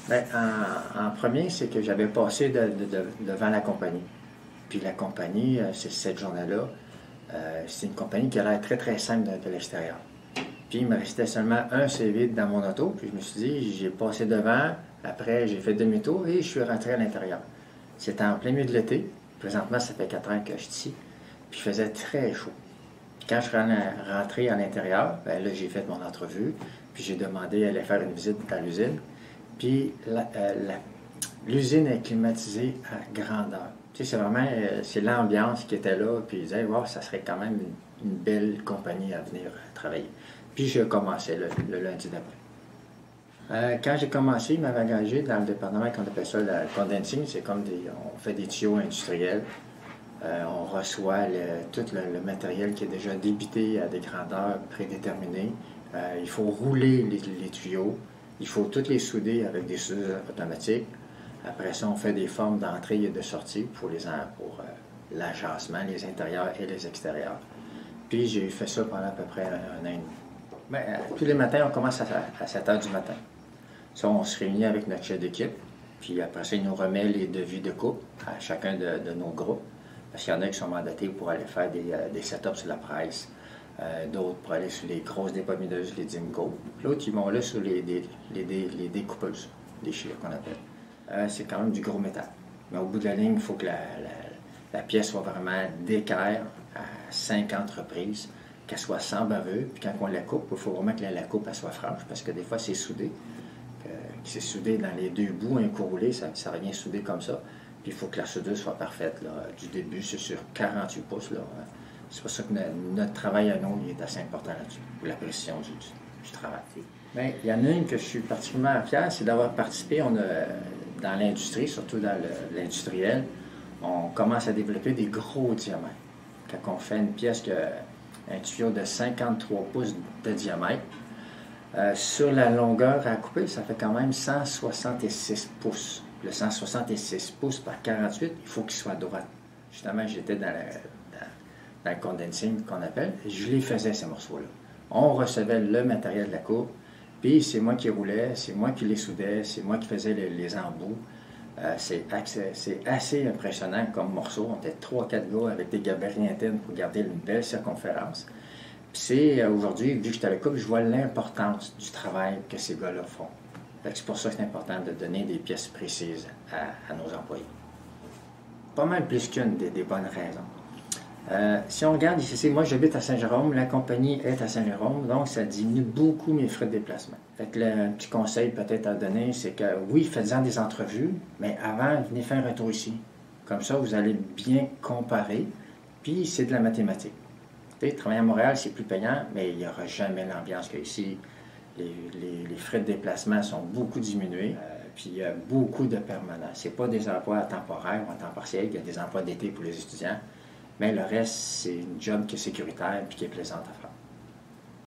Bien, en premier, c'est que j'avais passé devant la compagnie. Puis la compagnie, c'est cette journée-là, c'est une compagnie qui a l'air très, très simple de l'extérieur. Puis il me restait seulement un CV dans mon auto. Puis je me suis dit, j'ai passé devant, après j'ai fait demi-tour et je suis rentré à l'intérieur. C'était en plein milieu de l'été. Présentement, ça fait 4 ans que je suis ici. Puis il faisait très chaud. Puis quand je suis rentré à l'intérieur, bien là, j'ai fait mon entrevue. Puis j'ai demandé à aller faire une visite à l'usine. Puis l'usine est climatisée à grandeur. Tu sais, c'est vraiment c'est l'ambiance qui était là. Puis ils disaient, wow, ça serait quand même une belle compagnie à venir travailler. Puis je commençais le lundi d'après. Quand j'ai commencé, ils m'avaient engagé dans le département qu'on appelle ça le condensing. C'est comme on fait des tuyaux industriels. On reçoit tout le matériel qui est déjà débité à des grandeurs prédéterminées. Il faut rouler les tuyaux. Il faut toutes les souder avec des soudeurs automatiques. Après ça, on fait des formes d'entrée et de sortie pour l'agencement, les intérieurs et les extérieurs. Puis j'ai fait ça pendant à peu près un an et demi. Bien, tous les matins, on commence à 7 h du matin. Ça, on se réunit avec notre chef d'équipe. Puis après ça, il nous remet les devis de coupe à chacun de nos groupes. Parce qu'il y en a qui sont mandatés pour aller faire des setups sur la presse. D'autres pour aller sur les grosses dépomineuses, les Dimco. L'autre, ils vont là sur les découpeuses, les chires qu'on appelle. C'est quand même du gros métal. Mais au bout de la ligne, il faut que la pièce soit vraiment d'équerre à 50 reprises, qu'elle soit sans baveux. Puis quand on la coupe, il faut vraiment que la coupe elle soit franche, parce que des fois, c'est soudé. C'est soudé dans les deux bouts, un courroulé, ça revient soudé comme ça. Puis il faut que la soudure soit parfaite. Là. Du début, c'est sur 48 pouces. Là. C'est pour ça que notre travail à nous est assez important là-dessus, pour la précision du travail. Bien, il y en a une que je suis particulièrement fier, c'est d'avoir participé dans l'industrie, surtout dans l'industriel. On commence à développer des gros diamètres. Quand on fait une pièce qui a un tuyau de 53 pouces de diamètre, sur la longueur à couper, ça fait quand même 166 pouces. Le 166 pouces par 48, il faut qu'il soit droit. Justement, j'étais dans le condensing qu'on appelle, je les faisais, ces morceaux-là. On recevait le matériel de la coupe, puis c'est moi qui roulais, c'est moi qui les soudais, c'est moi qui faisais les embouts. C'est assez impressionnant comme morceau. On était 3-4 gars avec des gabarits internes pour garder une belle circonférence. Puis c'est aujourd'hui, vu que j'étais à la coupe, je vois l'importance du travail que ces gars-là font. C'est pour ça que c'est important de donner des pièces précises à nos employés. Pas mal plus qu'une des bonnes raisons. Si on regarde ici, moi j'habite à Saint-Jérôme, la compagnie est à Saint-Jérôme, donc ça diminue beaucoup mes frais de déplacement. Fait que un petit conseil peut-être à donner, c'est que oui, faites-en des entrevues, mais avant, venez faire un tour ici. Comme ça, vous allez bien comparer, puis c'est de la mathématique. Travailler à Montréal, c'est plus payant, mais il n'y aura jamais l'ambiance qu'ici. Les frais de déplacement sont beaucoup diminués, puis il y a beaucoup de permanents. Ce n'est pas des emplois temporaires ou à temps partiel, il y a des emplois d'été pour les étudiants, mais le reste, c'est une job qui est sécuritaire et qui est plaisante à faire.